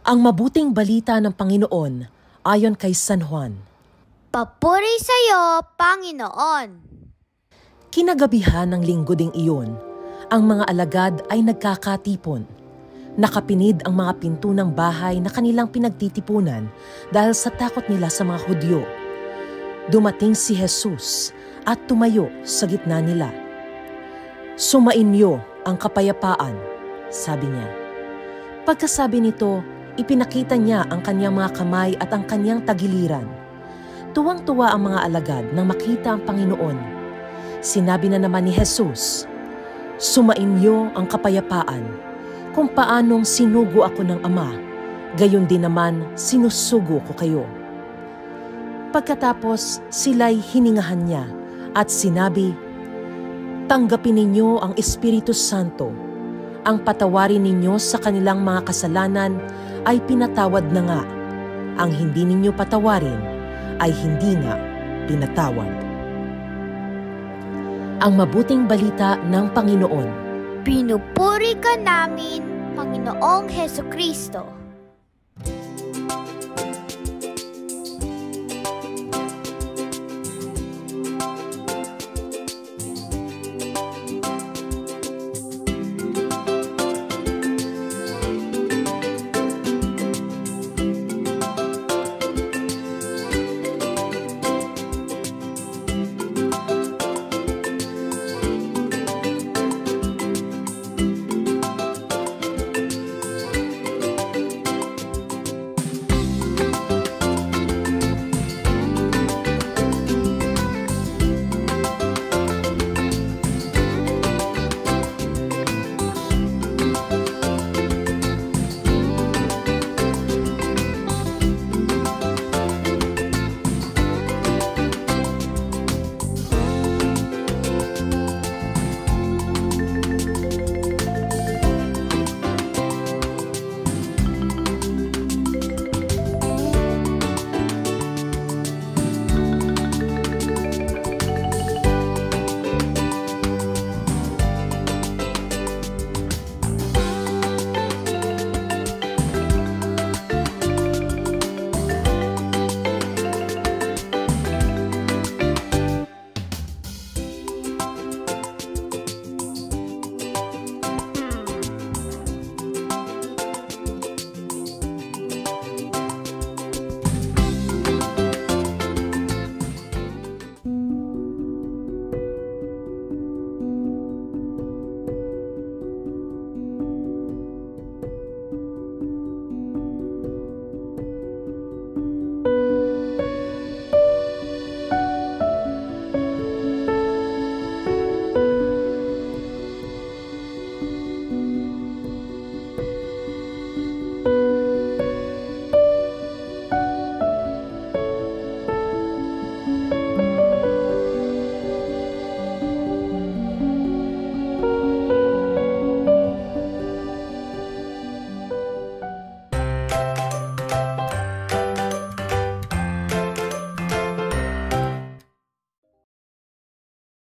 Ang mabuting balita ng Panginoon ayon kay San Juan. Papuri sa iyo, Panginoon! Kinagabihan ng linggo ding iyon, ang mga alagad ay nagkakatipon. Nakapinid ang mga pinto ng bahay na kanilang pinagtitipunan dahil sa takot nila sa mga Hudyo. Dumating si Jesus at tumayo sa gitna nila. "Sumainyo ang kapayapaan," sabi niya. Pagkasabi nito, ipinakita niya ang kanyang mga kamay at ang kanyang tagiliran. Tuwang-tuwa ang mga alagad nang makita ang Panginoon. Sinabi na naman ni Jesus, "Sumainyo ang kapayapaan. Kung paanong sinugo ako ng Ama, gayon din naman sinusugo ko kayo." Pagkatapos, sila'y hiningahan niya at sinabi, "Tanggapin ninyo ang Espiritu Santo. Ang patawarin ninyo sa kanilang mga kasalanan ay pinatawad na nga. Ang hindi ninyo patawarin ay hindi nga pinatawad." Ang mabuting balita ng Panginoon. Pinupuri ka namin, Panginoong Hesukristo.